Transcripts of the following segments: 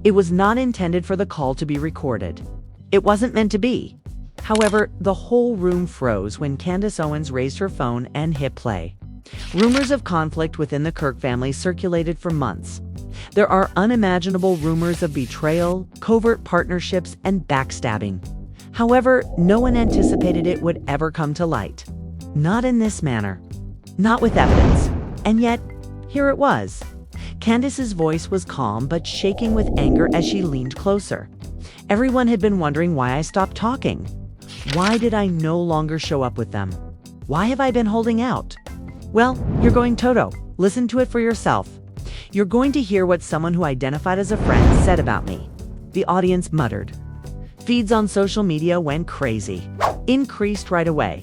It was not intended for the call to be recorded. It wasn't meant to be. However, the whole room froze when Candace Owens raised her phone and hit play. Rumors of conflict within the Kirk family circulated for months. There are unimaginable rumors of betrayal, covert partnerships, and backstabbing. However, no one anticipated it would ever come to light. Not in this manner. Not with evidence. And yet, here it was. Candace's voice was calm but shaking with anger as she leaned closer. Everyone had been wondering why I stopped talking. Why did I no longer show up with them? Why have I been holding out? Well, you're going Toto. Listen to it for yourself. You're going to hear what someone who identified as a friend said about me. The audience muttered. Feeds on social media went crazy. Increased right away.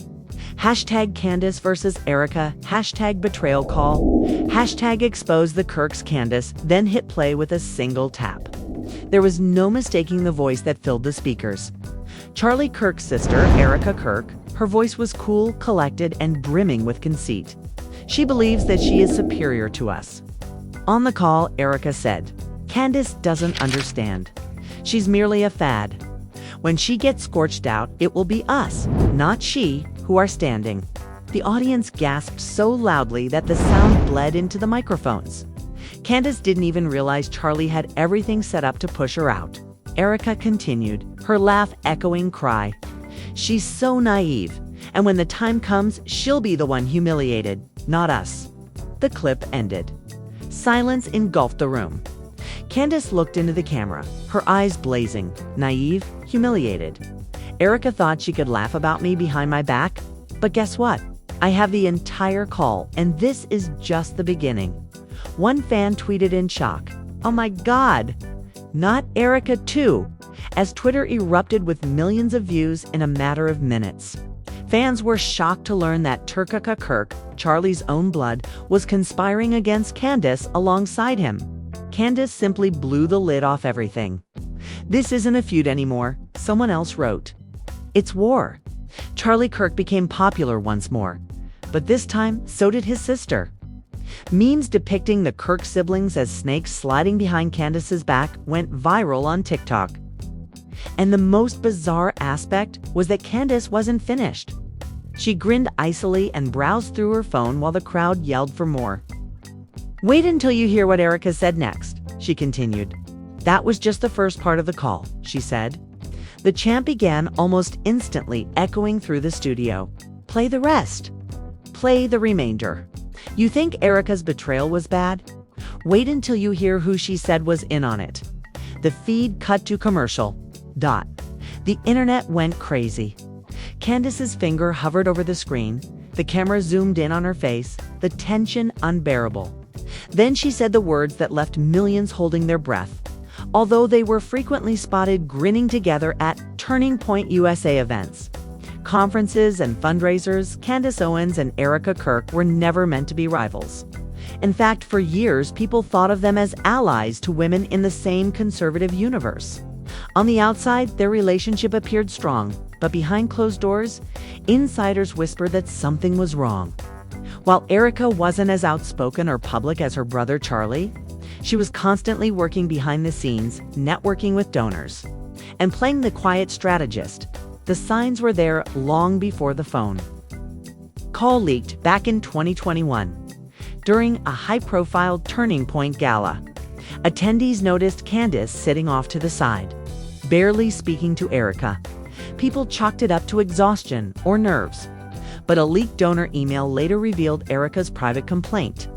Hashtag Candace versus Erika, hashtag betrayal call, hashtag expose the Kirks Candace, then hit play with a single tap. There was no mistaking the voice that filled the speakers. Charlie Kirk's sister, Erika Kirk, her voice was cool, collected, and brimming with conceit. She believes that she is superior to us. On the call, Erika said, Candace doesn't understand. She's merely a fad. When she gets scorched out, it will be us, not she, who are standing. The audience gasped so loudly that the sound bled into the microphones. Candace didn't even realize Charlie had everything set up to push her out. Erika continued, her laugh echoing cry. She's so naive, and when the time comes, she'll be the one humiliated, not us. The clip ended. Silence engulfed the room. Candace looked into the camera, her eyes blazing, naive, humiliated. Erika thought she could laugh about me behind my back, but guess what? I have the entire call, and this is just the beginning. One fan tweeted in shock, "Oh my God, not Erika too," as Twitter erupted with millions of views in a matter of minutes. Fans were shocked to learn that Erika Kirk, Charlie's own blood, was conspiring against Candace alongside him. Candace simply blew the lid off everything. This isn't a feud anymore, someone else wrote. It's war. Charlie Kirk became popular once more, but this time, so did his sister. Memes depicting the Kirk siblings as snakes sliding behind Candace's back went viral on TikTok. And the most bizarre aspect was that Candace wasn't finished. She grinned icily and browsed through her phone while the crowd yelled for more. Wait until you hear what Erika said next, she continued. That was just the first part of the call, she said. The chant began almost instantly, echoing through the studio. Play the rest. Play the remainder. You think Erika's betrayal was bad? Wait until you hear who she said was in on it. The feed cut to commercial. The internet went crazy. Candace's finger hovered over the screen. The camera zoomed in on her face, the tension unbearable. Then she said the words that left millions holding their breath. Although they were frequently spotted grinning together at Turning Point USA events, conferences, and fundraisers, Candace Owens and Erika Kirk were never meant to be rivals. In fact, for years, people thought of them as allies to women in the same conservative universe. On the outside, their relationship appeared strong, but behind closed doors, insiders whispered that something was wrong. While Erika wasn't as outspoken or public as her brother Charlie, she was constantly working behind the scenes, networking with donors, and playing the quiet strategist. The signs were there long before the phone. Call leaked back in 2021. During a high-profile Turning Point gala, attendees noticed Candace sitting off to the side, barely speaking to Erika. People chalked it up to exhaustion or nerves. But a leaked donor email later revealed Erika's private complaint.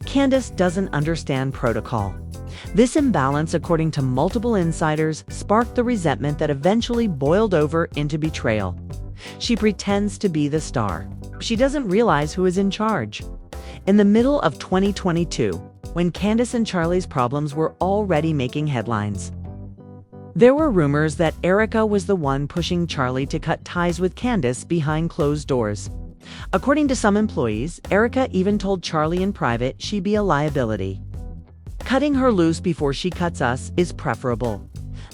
Candace doesn't understand protocol. This imbalance, according to multiple insiders, sparked the resentment that eventually boiled over into betrayal. She pretends to be the star. She doesn't realize who is in charge. In the middle of 2022, when Candace and Charlie's problems were already making headlines, there were rumors that Erika was the one pushing Charlie to cut ties with Candace behind closed doors. According to some employees, Erika even told Charlie in private she'd be a liability. Cutting her loose before she cuts us is preferable.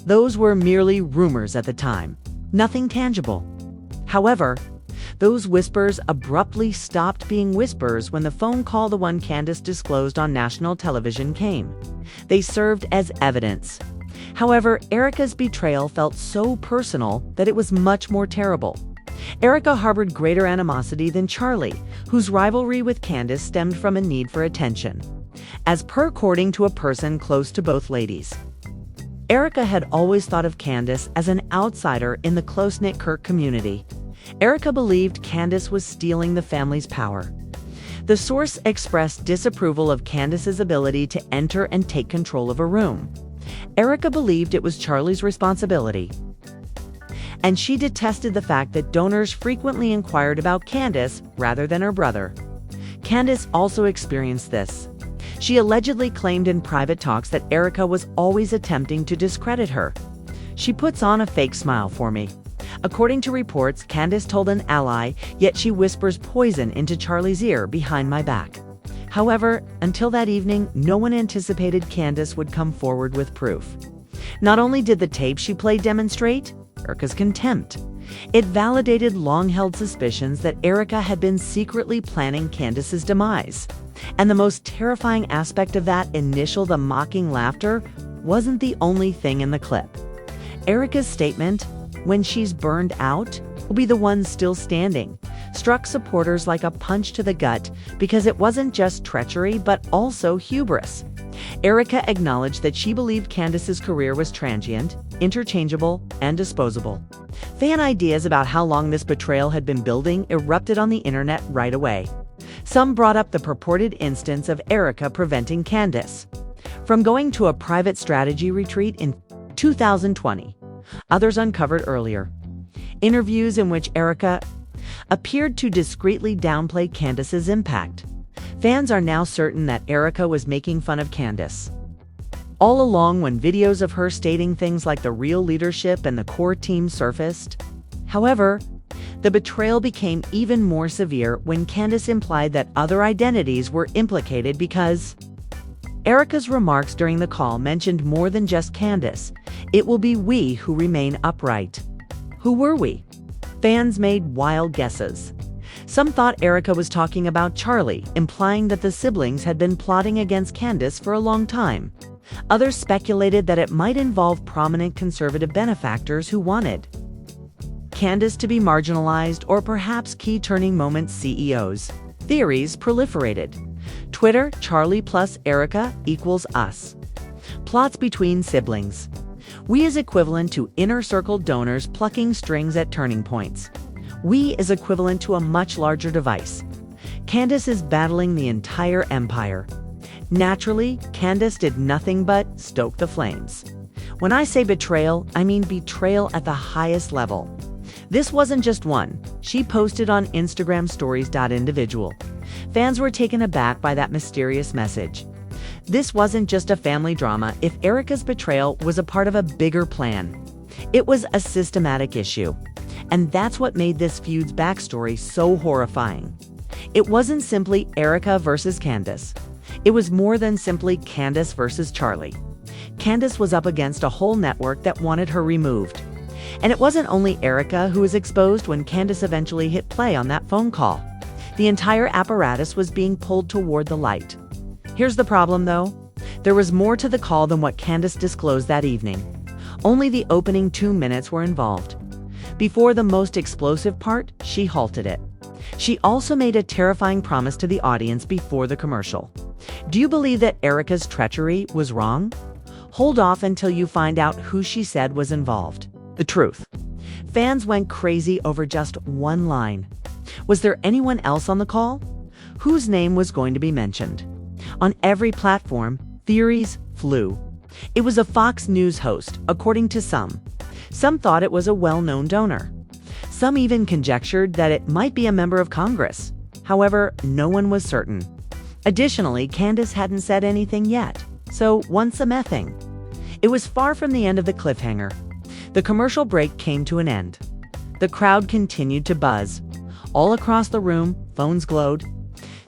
Those were merely rumors at the time, nothing tangible. However, those whispers abruptly stopped being whispers when the phone call, the one Candace disclosed on national television, came. They served as evidence. However, Erika's betrayal felt so personal that it was much more terrible. Erika harbored greater animosity than Charlie, whose rivalry with Candace stemmed from a need for attention. As per according to a person close to both ladies, Erika had always thought of Candace as an outsider in the close-knit Kirk community. Erika believed Candace was stealing the family's power. The source expressed disapproval of Candace's ability to enter and take control of a room. Erika believed it was Charlie's responsibility, and she detested the fact that donors frequently inquired about Candace rather than her brother. Candace also experienced this. She allegedly claimed in private talks that Erika was always attempting to discredit her. "She puts on a fake smile for me." According to reports, Candace told an ally, "Yet she whispers poison into Charlie's ear behind my back." However, until that evening, no one anticipated Candace would come forward with proof. Not only did the tape she played demonstrate Erika's contempt, it validated long-held suspicions that Erika had been secretly planning Candace's demise. And the most terrifying aspect of that the mocking laughter, wasn't the only thing in the clip. Erika's statement, "When she's burned out, will be the one still standing," struck supporters like a punch to the gut because it wasn't just treachery but also hubris. Erika acknowledged that she believed Candace's career was transient, interchangeable, and disposable. Fan ideas about how long this betrayal had been building erupted on the internet right away. Some brought up the purported instance of Erika preventing Candace from going to a private strategy retreat in 2020. Others uncovered earlier interviews in which Erika appeared to discreetly downplay Candace's impact. Fans are now certain that Erika was making fun of Candace all along when videos of her stating things like the real leadership and the core team surfaced. However, the betrayal became even more severe when Candace implied that other identities were implicated because Erika's remarks during the call mentioned more than just Candace. "It will be we who remain upright." Who were we? Fans made wild guesses. Some thought Erika was talking about Charlie, implying that the siblings had been plotting against Candace for a long time. Others speculated that it might involve prominent conservative benefactors who wanted Candace to be marginalized, or perhaps key turning moment CEOs. Theories proliferated. Twitter, Charlie plus Erika equals us. Plots between siblings. We is equivalent to inner circle donors plucking strings at turning points. We is equivalent to a much larger device. Candace is battling the entire empire. Naturally, Candace did nothing but stoke the flames. When I say betrayal, I mean betrayal at the highest level. This wasn't just one. She posted on Instagram stories.individual. Fans were taken aback by that mysterious message. This wasn't just a family drama. If Erika's betrayal was a part of a bigger plan, it was a systematic issue. And that's what made this feud's backstory so horrifying. It wasn't simply Erika versus Candace. It was more than simply Candace versus Charlie. Candace was up against a whole network that wanted her removed. And it wasn't only Erika who was exposed when Candace eventually hit play on that phone call. The entire apparatus was being pulled toward the light. Here's the problem, though. There was more to the call than what Candace disclosed that evening. Only the opening 2 minutes were involved. Before the most explosive part, she halted it. She also made a terrifying promise to the audience before the commercial. Do you believe that Erika's treachery was wrong? Hold off until you find out who she said was involved. The truth. Fans went crazy over just one line. Was there anyone else on the call? Whose name was going to be mentioned? On every platform, theories flew. It was a Fox News host, according to some. Some thought it was a well-known donor. Some even conjectured that it might be a member of Congress. However, no one was certain. Additionally, Candace hadn't said anything yet. So, once a mething. It was far from the end of the cliffhanger. The commercial break came to an end. The crowd continued to buzz. All across the room, phones glowed.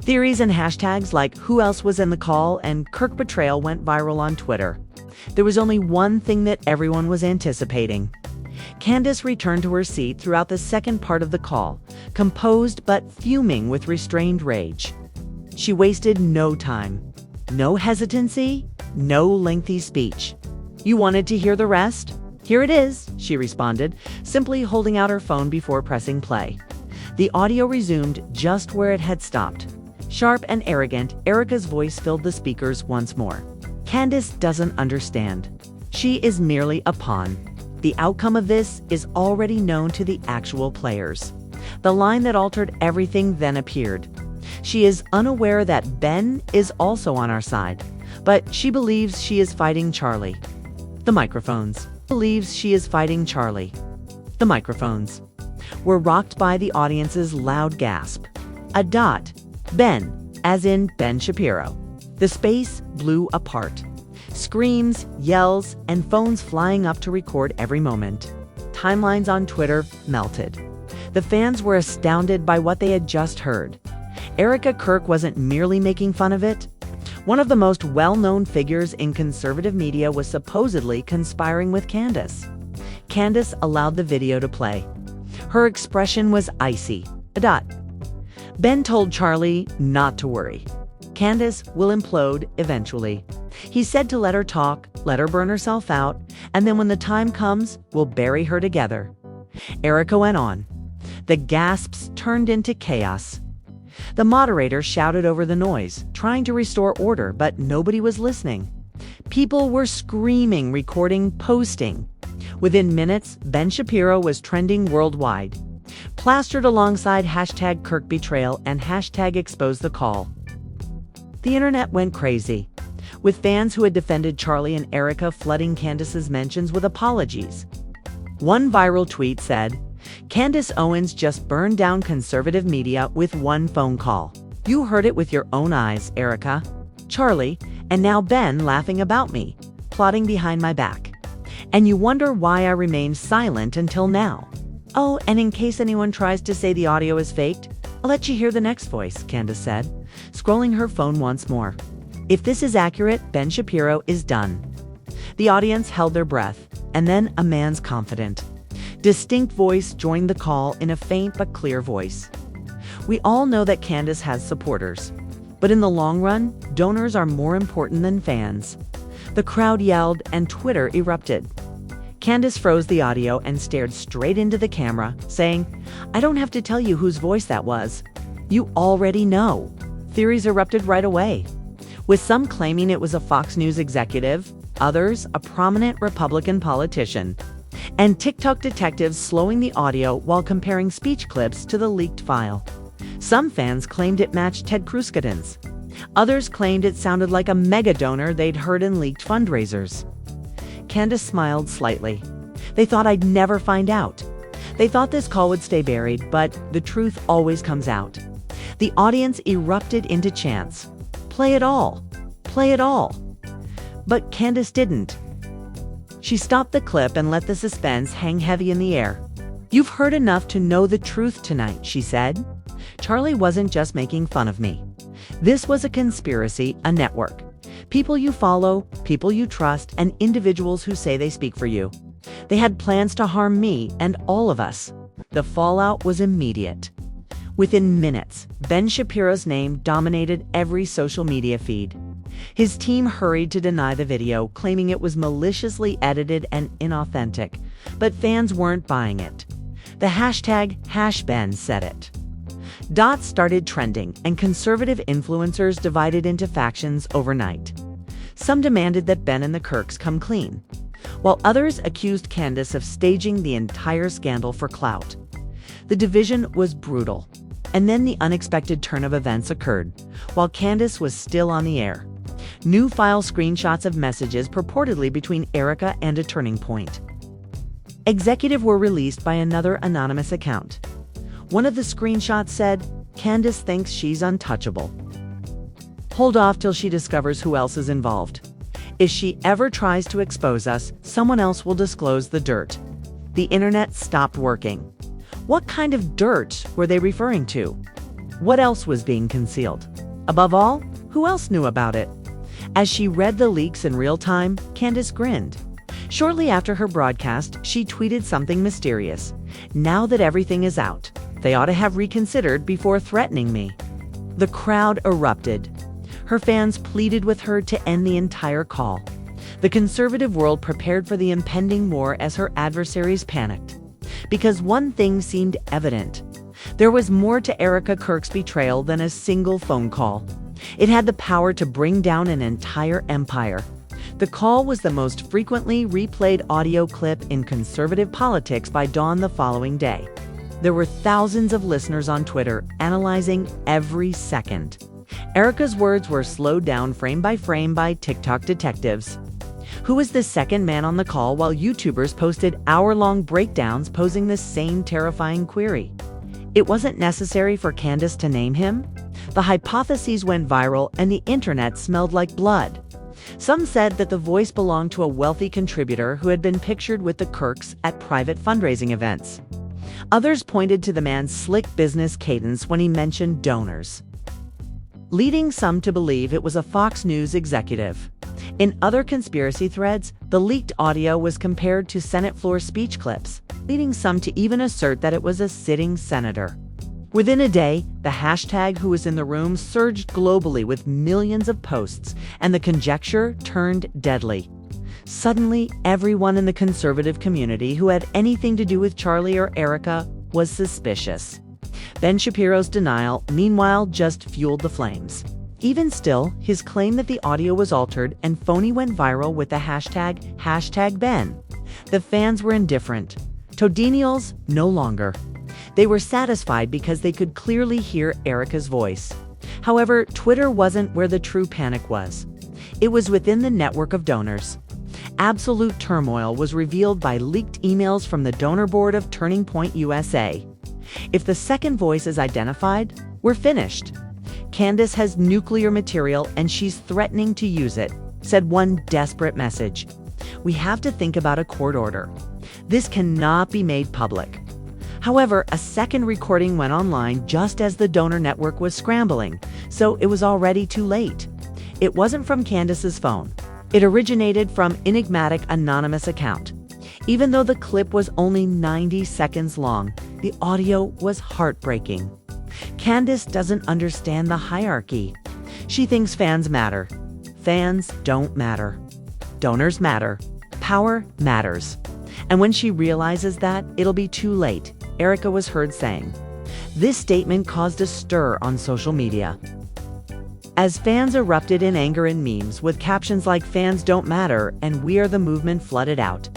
Theories and hashtags like "who else was in the call" and "Kirk betrayal" went viral on Twitter. There was only one thing that everyone was anticipating. Candace returned to her seat throughout the second part of the call, composed but fuming with restrained rage. She wasted no time. No hesitancy, no lengthy speech. You wanted to hear the rest? Here it is, she responded, simply holding out her phone before pressing play. The audio resumed just where it had stopped. Sharp and arrogant, Erika's voice filled the speakers once more. Candace doesn't understand. She is merely a pawn. The outcome of this is already known to the actual players. The line that altered everything then appeared. She is unaware that Ben is also on our side, but she believes she is fighting Charlie. The microphones. Believes she is fighting Charlie. The microphones were rocked by the audience's loud gasp. A dot. Ben, as in Ben Shapiro. The space blew apart. Screams, yells, and phones flying up to record every moment. Timelines on Twitter melted. The fans were astounded by what they had just heard. Erika Kirk wasn't merely making fun of it. One of the most well-known figures in conservative media was supposedly conspiring with Candace. Candace allowed the video to play. Her expression was icy. A dot. Ben told Charlie not to worry. Candace will implode eventually. He said to let her talk, let her burn herself out, and then when the time comes, we'll bury her together. Erika went on. The gasps turned into chaos. The moderator shouted over the noise, trying to restore order, but nobody was listening. People were screaming, recording, posting. Within minutes, Ben Shapiro was trending worldwide, plastered alongside hashtag Kirk Betrayal and hashtag Expose the Call. The internet went crazy, with fans who had defended Charlie and Erika flooding Candace's mentions with apologies. One viral tweet said, Candace Owens just burned down conservative media with one phone call. You heard it with your own eyes, Erika. Charlie, and now Ben laughing about me, plotting behind my back. And you wonder why I remained silent until now. Oh, and in case anyone tries to say the audio is faked, I'll let you hear the next voice, Candace said, scrolling her phone once more. If this is accurate, Ben Shapiro is done. The audience held their breath, and then a man's confident, distinct voice joined the call in a faint but clear voice. We all know that Candace has supporters, but in the long run, donors are more important than fans. The crowd yelled and Twitter erupted. Candace froze the audio and stared straight into the camera, saying, I don't have to tell you whose voice that was. You already know. Theories erupted right away, with some claiming it was a Fox News executive, others a prominent Republican politician, and TikTok detectives slowing the audio while comparing speech clips to the leaked file. Some fans claimed it matched Ted Cruz's. Others claimed it sounded like a mega donor they'd heard in leaked fundraisers. Candace smiled slightly. They thought I'd never find out. They thought this call would stay buried, but the truth always comes out. The audience erupted into chants. Play it all. Play it all. But Candace didn't. She stopped the clip and let the suspense hang heavy in the air. You've heard enough to know the truth tonight, she said. Charlie wasn't just making fun of me. This was a conspiracy, a network. People you follow, people you trust, and individuals who say they speak for you. They had plans to harm me and all of us. The fallout was immediate. Within minutes, Ben Shapiro's name dominated every social media feed. His team hurried to deny the video, claiming it was maliciously edited and inauthentic, but fans weren't buying it. The hashtag #Ben said it. Dots started trending, and conservative influencers divided into factions overnight. Some demanded that Ben and the Kirks come clean, while others accused Candace of staging the entire scandal for clout. The division was brutal, and then the unexpected turn of events occurred, while Candace was still on the air. New file screenshots of messages purportedly between Erika and a turning point. Executive were released by another anonymous account. One of the screenshots said, Candace thinks she's untouchable. Hold off till she discovers who else is involved. If she ever tries to expose us, someone else will disclose the dirt. The internet stopped working. What kind of dirt were they referring to? What else was being concealed? Above all, who else knew about it? As she read the leaks in real time, Candace grinned. Shortly after her broadcast, she tweeted something mysterious. Now that everything is out, they ought to have reconsidered before threatening me. The crowd erupted. Her fans pleaded with her to end the entire call. The conservative world prepared for the impending war as her adversaries panicked. Because one thing seemed evident. There was more to Erika Kirk's betrayal than a single phone call. It had the power to bring down an entire empire. The call was the most frequently replayed audio clip in conservative politics by dawn the following day. There were thousands of listeners on Twitter analyzing every second. Erika's words were slowed down frame by frame by TikTok detectives. Who was the second man on the call, while YouTubers posted hour-long breakdowns posing the same terrifying query? It wasn't necessary for Candace to name him. The hypotheses went viral and the internet smelled like blood. Some said that the voice belonged to a wealthy contributor who had been pictured with the Kirks at private fundraising events. Others pointed to the man's slick business cadence when he mentioned donors, leading some to believe it was a Fox News executive. In other conspiracy threads, the leaked audio was compared to Senate floor speech clips, leading some to even assert that it was a sitting senator. Within a day, the hashtag "Who was in the room" surged globally with millions of posts, and the conjecture turned deadly. Suddenly, everyone in the conservative community who had anything to do with Charlie or Erika was suspicious. Ben Shapiro's denial, meanwhile, just fueled the flames. Even still, his claim that the audio was altered and phony went viral with the hashtag Ben. The fans were indifferent. Todenials, no longer. They were satisfied because they could clearly hear Erika's voice. However, Twitter wasn't where the true panic was. It was within the network of donors. Absolute turmoil was revealed by leaked emails from the donor board of Turning Point USA. If the second voice is identified, we're finished. Candace has nuclear material and she's threatening to use it, said one desperate message. We have to think about a court order. This cannot be made public. However, a second recording went online just as the donor network was scrambling, so it was already too late. It wasn't from Candace's phone. It originated from enigmatic anonymous account. Even though the clip was only 90 seconds long, the audio was heartbreaking. Candace doesn't understand the hierarchy. She thinks fans matter. Fans don't matter. Donors matter. Power matters. And when she realizes that, it'll be too late, Erika was heard saying. This statement caused a stir on social media. As fans erupted in anger and memes with captions like "Fans don't matter" and "We are the movement" flooded out,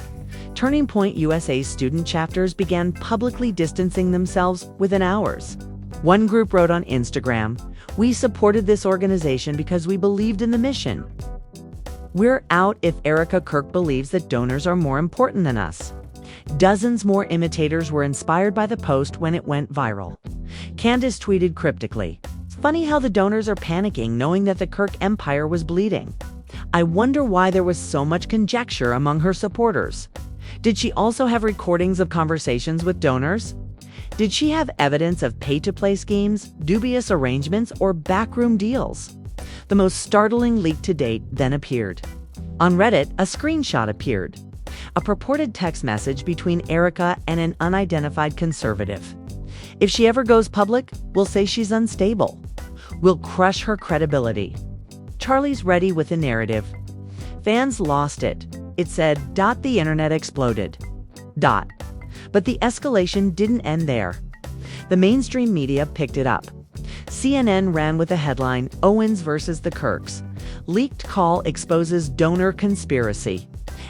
Turning Point USA's student chapters began publicly distancing themselves within hours. One group wrote on Instagram, "We supported this organization because we believed in the mission. We're out if Erika Kirk believes that donors are more important than us." Dozens more imitators were inspired by the post when it went viral. Candace tweeted cryptically, "It's funny how the donors are panicking knowing that the Kirk empire was bleeding. I wonder why there was so much conjecture among her supporters. Did she also have recordings of conversations with donors? Did she have evidence of pay-to-play schemes, dubious arrangements, or backroom deals?" The most startling leak to date then appeared. On Reddit, a screenshot appeared. A purported text message between Erika and an unidentified conservative. "If she ever goes public, we'll say she's unstable. We'll crush her credibility. Charlie's ready with a narrative." Fans lost it. It said, "The internet exploded." But the escalation didn't end there. The mainstream media picked it up. CNN ran with the headline, "Owens versus the Kirks. Leaked call exposes donor conspiracy."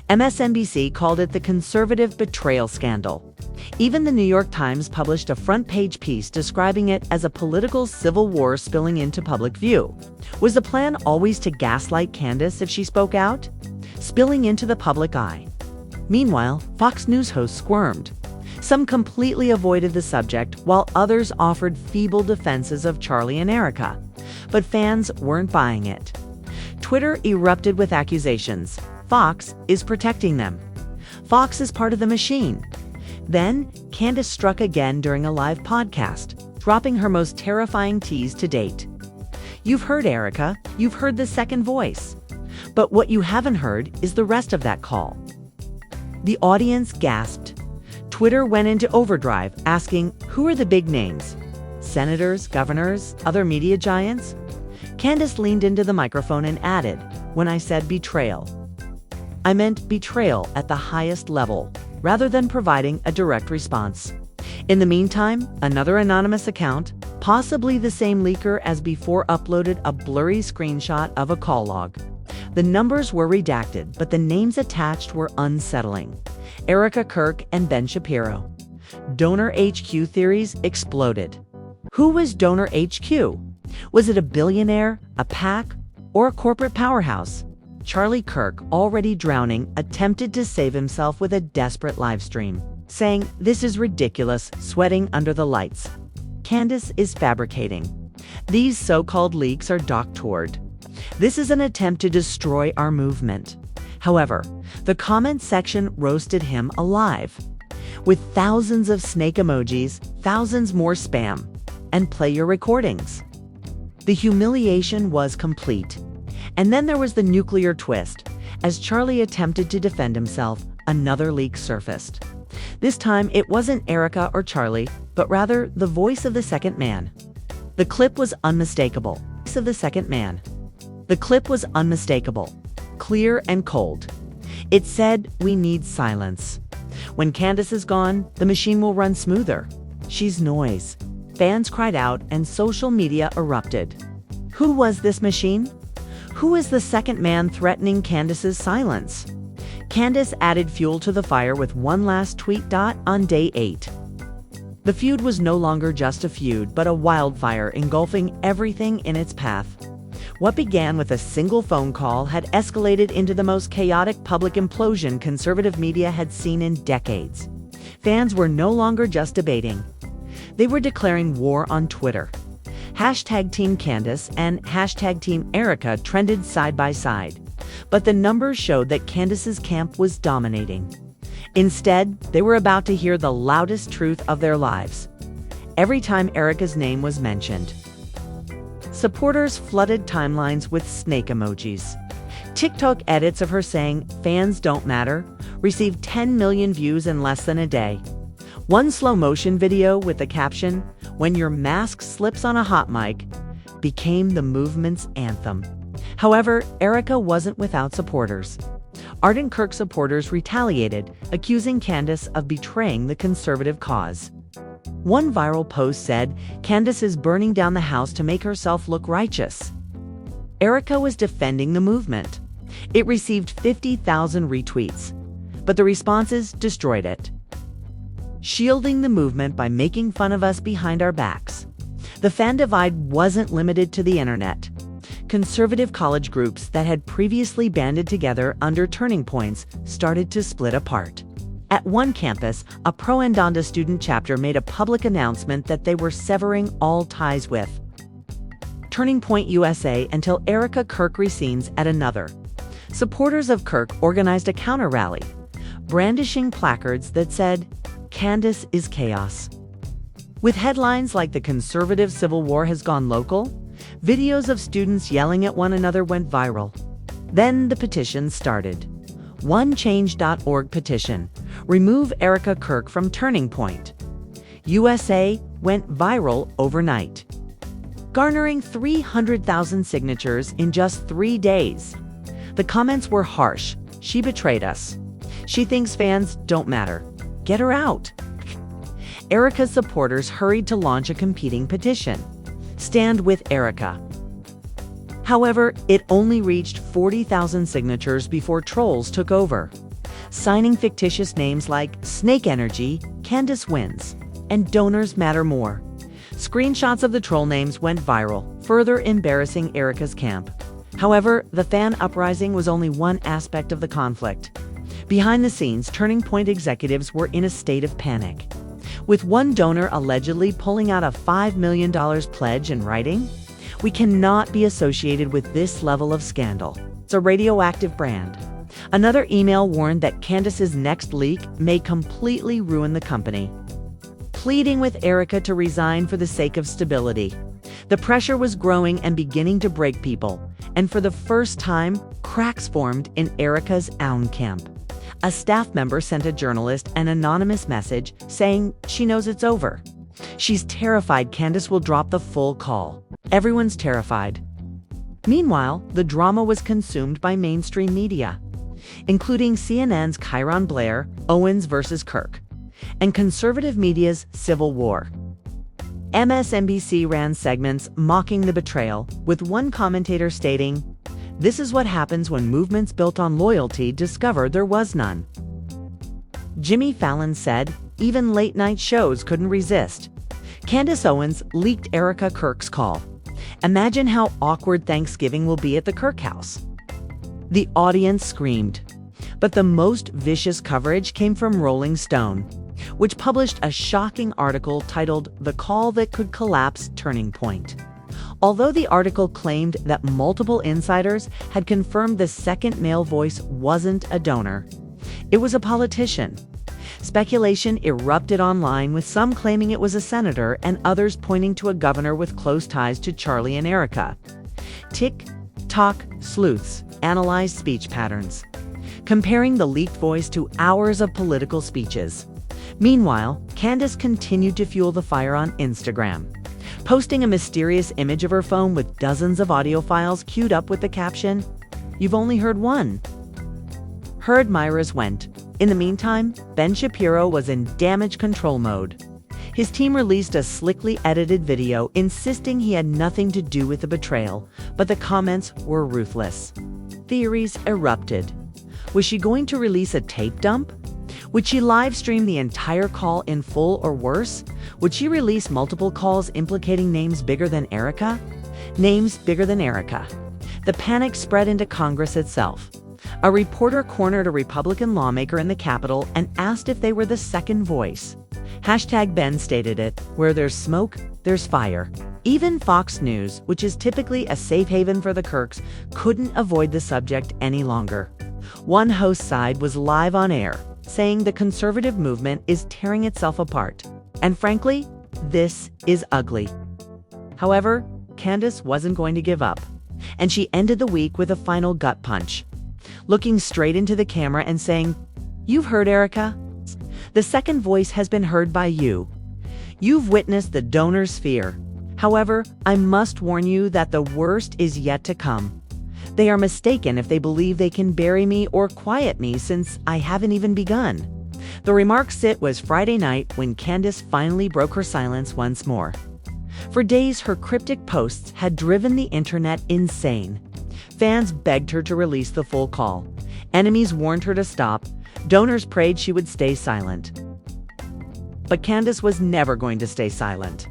MSNBC called it the conservative betrayal scandal. Even the New York Times published a front-page piece describing it as a political civil war spilling into public view. Was the plan always to gaslight Candace if she spoke out? Spilling into the public eye. Meanwhile, Fox News hosts squirmed. Some completely avoided the subject, while others offered feeble defenses of Charlie and Erika. But fans weren't buying it. Twitter erupted with accusations. Fox is protecting them. Fox is part of the machine. Then, Candace struck again during a live podcast, dropping her most terrifying tease to date. "You've heard Erika, you've heard the second voice. But what you haven't heard is the rest of that call." The audience gasped. Twitter went into overdrive, asking, "Who are the big names? Senators, governors, other media giants?" Candace leaned into the microphone and added, "When I said betrayal." I meant betrayal at the highest level, rather than providing a direct response. In the meantime, another anonymous account, possibly the same leaker as before, uploaded a blurry screenshot of a call log. The numbers were redacted, but the names attached were unsettling: Erika Kirk and Ben Shapiro. Donor HQ theories exploded. Who was Donor HQ? Was it a billionaire, a PAC, or a corporate powerhouse? Charlie Kirk, already drowning, attempted to save himself with a desperate livestream, saying, "This is ridiculous, sweating under the lights. Candace is fabricating. These so-called leaks are doctored. This is an attempt to destroy our movement." However, the comment section roasted him alive, with thousands of snake emojis, thousands more spam, and "play your recordings." The humiliation was complete. And then there was the nuclear twist. As Charlie attempted to defend himself, another leak surfaced. This time, it wasn't Erika or Charlie, but rather the voice of the second man. The clip was unmistakable. The clip was unmistakable, clear and cold. It said, "We need silence. When Candace is gone, the machine will run smoother. She's noise." Fans cried out and social media erupted. Who was this machine? Who is the second man threatening Candace's silence? Candace added fuel to the fire with one last tweet. On day 8. The feud was no longer just a feud, but a wildfire engulfing everything in its path. What began with a single phone call had escalated into the most chaotic public implosion conservative media had seen in decades. Fans were no longer just debating. They were declaring war on Twitter. Hashtag Team Candace and hashtag Team Erika trended side by side, but the numbers showed that Candace's camp was dominating. Instead, they were about to hear the loudest truth of their lives. Every time Erika's name was mentioned, supporters flooded timelines with snake emojis. TikTok edits of her saying, "Fans don't matter," received 10 million views in less than a day. One slow-motion video with the caption, "When your mask slips on a hot mic," became the movement's anthem. However, Erika wasn't without supporters. Ardent Kirk supporters retaliated, accusing Candace of betraying the conservative cause. One viral post said, "Candace is burning down the house to make herself look righteous." Erika was defending the movement. It received 50,000 retweets, but the responses destroyed it. Shielding the movement by making fun of us behind our backs. The fan divide wasn't limited to the internet. Conservative college groups that had previously banded together under turning points started to split apart. At one campus, a pro-Ndonda student chapter made a public announcement that they were severing all ties with Turning Point USA until Erika Kirk resigns at another. Supporters of Kirk organized a counter-rally, brandishing placards that said, "Candace is chaos." With headlines like "The conservative civil war has gone local," videos of students yelling at one another went viral. Then the petition started. OneChange.org petition, "Remove Erika Kirk from Turning Point USA," went viral overnight, garnering 300,000 signatures in just 3 days. The comments were harsh. "She betrayed us. She thinks fans don't matter. Get her out." Erika's supporters hurried to launch a competing petition, "Stand with Erika." However, it only reached 40,000 signatures before trolls took over, signing fictitious names like Snake Energy, Candace Wins, and Donors Matter More. Screenshots of the troll names went viral, further embarrassing Erika's camp. However, the fan uprising was only one aspect of the conflict. Behind the scenes, Turning Point executives were in a state of panic, with one donor allegedly pulling out a $5 million pledge in writing, "We cannot be associated with this level of scandal. It's a radioactive brand." Another email warned that Candace's next leak may completely ruin the company, pleading with Erika to resign for the sake of stability. The pressure was growing and beginning to break people, and for the first time, cracks formed in Erika's own camp. A staff member sent a journalist an anonymous message saying she knows it's over. She's terrified Candace will drop the full call. Everyone's terrified. Meanwhile, the drama was consumed by mainstream media. including CNN's Chiron Blair, Owens versus Kirk, and conservative media's Civil War. MSNBC ran segments mocking the betrayal, with one commentator stating, "This is what happens when movements built on loyalty discover there was none." Jimmy Fallon said, "Even late-night shows couldn't resist." Candace Owens leaked Erika Kirk's call. "Imagine how awkward Thanksgiving will be at the Kirk house." The audience screamed. But the most vicious coverage came from Rolling Stone, which published a shocking article titled "The Call That Could Collapse: Turning Point." Although the article claimed that multiple insiders had confirmed the second male voice wasn't a donor, it was a politician. Speculation erupted online, with some claiming it was a senator and others pointing to a governor with close ties to Charlie and Erika. TikTok sleuths analyzed speech patterns, comparing the leaked voice to hours of political speeches. Meanwhile, Candace continued to fuel the fire on Instagram, posting a mysterious image of her phone with dozens of audio files queued up with the caption, "You've only heard one." Her admirers went. In the meantime, Ben Shapiro was in damage control mode. His team released a slickly edited video insisting he had nothing to do with the betrayal, but the comments were ruthless. Theories erupted. Was she going to release a tape dump? Would she live stream the entire call in full, or worse? Would she release multiple calls implicating names bigger than Erika? Names bigger than Erika. The panic spread into Congress itself. A reporter cornered a Republican lawmaker in the Capitol and asked if they were the second voice. #Ben stated it, "Where there's smoke, there's fire." Even Fox News, which is typically a safe haven for the Kirks, couldn't avoid the subject any longer. One host's side was live on air, saying the conservative movement is tearing itself apart. And frankly, this is ugly. However, Candace wasn't going to give up, and she ended the week with a final gut punch, looking straight into the camera and saying, "You've heard Erika. The second voice has been heard by you. You've witnessed the donor's fear. However, I must warn you that the worst is yet to come. They are mistaken if they believe they can bury me or quiet me, since I haven't even begun." The remarks was Friday night when Candace finally broke her silence once more. For days, her cryptic posts had driven the internet insane. Fans begged her to release the full call. Enemies warned her to stop. Donors prayed she would stay silent. But Candace was never going to stay silent.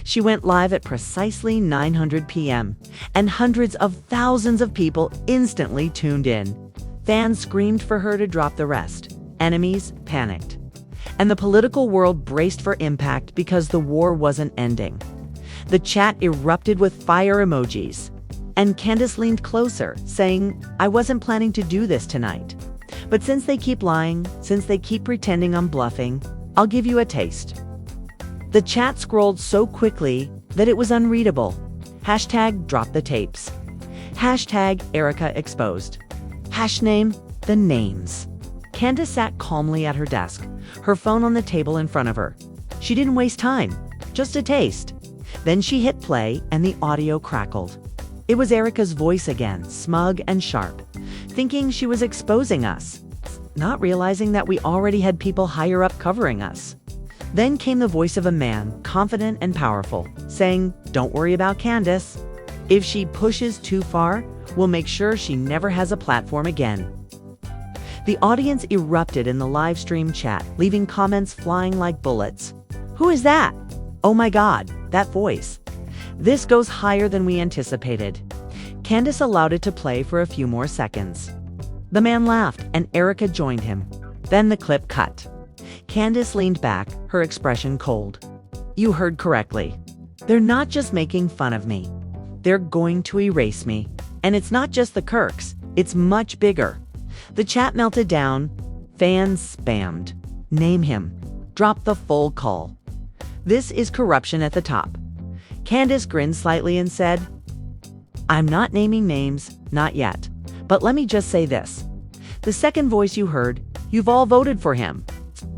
She went live at precisely 9:00 p.m., and hundreds of thousands of people instantly tuned in. Fans screamed for her to drop the rest. Enemies panicked. And the political world braced for impact because the war wasn't ending. The chat erupted with fire emojis. And Candace leaned closer, saying, "I wasn't planning to do this tonight. But since they keep lying, since they keep pretending I'm bluffing, I'll give you a taste." The chat scrolled so quickly that it was unreadable. #drop the tapes. #Erika exposed. #name the names. Candace sat calmly at her desk, her phone on the table in front of her. She didn't waste time, just a taste. Then she hit play and the audio crackled. It was Erika's voice again, smug and sharp, thinking she was exposing us, not realizing that we already had people higher up covering us. Then came the voice of a man, confident and powerful, saying, "Don't worry about Candace. If she pushes too far, we'll make sure she never has a platform again." The audience erupted in the live stream chat, leaving comments flying like bullets. "Who is that? Oh my God, that voice. This goes higher than we anticipated." Candace allowed it to play for a few more seconds. The man laughed, and Erika joined him. Then the clip cut. Candace leaned back, her expression cold. "You heard correctly. They're not just making fun of me. They're going to erase me. And it's not just the Kirks. It's much bigger." The chat melted down. Fans spammed. "Name him. Drop the full call. This is corruption at the top." Candace grinned slightly and said, "I'm not naming names, not yet. But let me just say this. The second voice you heard, you've all voted for him."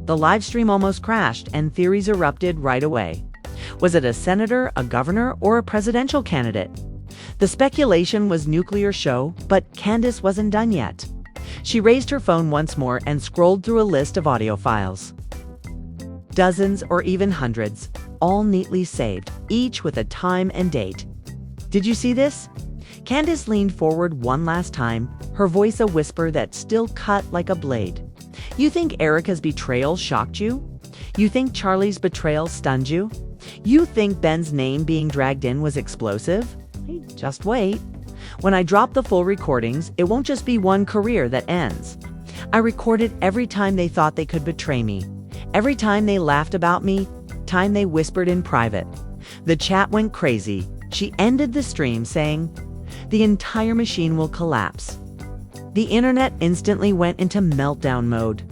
The live stream almost crashed, and theories erupted right away. Was it a senator, a governor, or a presidential candidate? The speculation was nuclear show, but Candace wasn't done yet. She raised her phone once more and scrolled through a list of audio files. Dozens or even hundreds, all neatly saved, each with a time and date. Did you see this? Candace leaned forward one last time, her voice a whisper that still cut like a blade. You think Erika's betrayal shocked you? You think Charlie's betrayal stunned you? You think Ben's name being dragged in was explosive? Hey, just wait. When I drop the full recordings, it won't just be one career that ends. I recorded every time they thought they could betray me, every time they laughed about me, time they whispered in private. The chat went crazy. She ended the stream saying, "The entire machine will collapse." The internet instantly went into meltdown mode,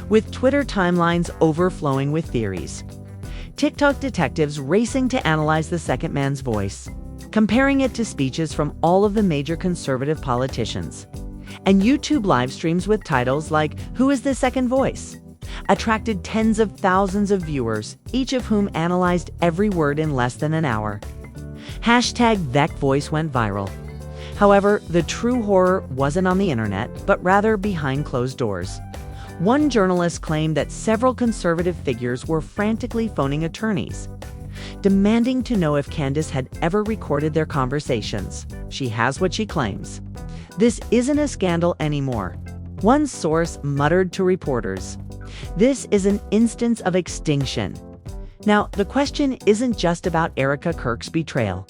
with Twitter timelines overflowing with theories. TikTok detectives racing to analyze the second man's voice, comparing it to speeches from all of the major conservative politicians. And YouTube live streams with titles like "Who is the second voice?" attracted tens of thousands of viewers, each of whom analyzed every word in less than an hour. #ThatVoice went viral. However, the true horror wasn't on the internet, but rather behind closed doors. One journalist claimed that several conservative figures were frantically phoning attorneys, demanding to know if Candace had ever recorded their conversations. She has what she claims. This isn't a scandal anymore. One source muttered to reporters, "This is an instance of extinction." Now, the question isn't just about Erika Kirk's betrayal,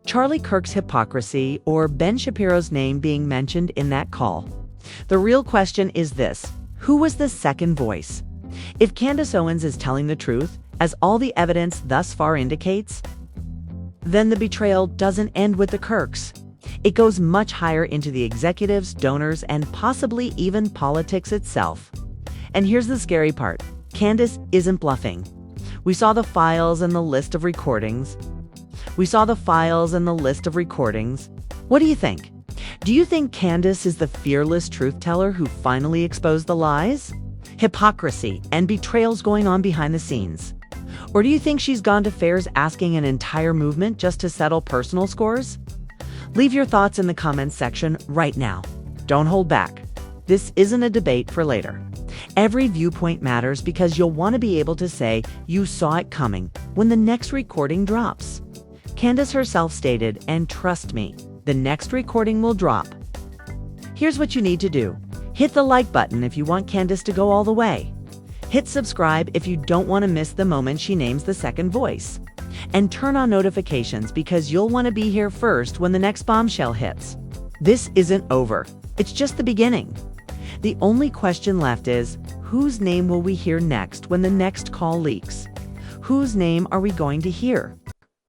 Charlie Kirk's hypocrisy, or Ben Shapiro's name being mentioned in that call. The real question is this: who was the second voice? If Candace Owens is telling the truth, as all the evidence thus far indicates, then the betrayal doesn't end with the Kirks. It goes much higher into the executives, donors, and possibly even politics itself. And here's the scary part: Candace isn't bluffing. We saw the files and the list of recordings. What do you think? Do you think Candace is the fearless truth teller who finally exposed the lies, hypocrisy, and betrayals going on behind the scenes? Or do you think she's gone to fairs asking an entire movement just to settle personal scores? Leave your thoughts in the comments section right now. Don't hold back. This isn't a debate for later. Every viewpoint matters because you'll want to be able to say you saw it coming when the next recording drops. Candace herself stated, and trust me, the next recording will drop. Here's what you need to do. Hit the like button if you want Candace to go all the way. Hit subscribe if you don't want to miss the moment she names the second voice. And turn on notifications because you'll want to be here first when the next bombshell hits. This isn't over. It's just the beginning. The only question left is, whose name will we hear next when the next call leaks? Whose name are we going to hear?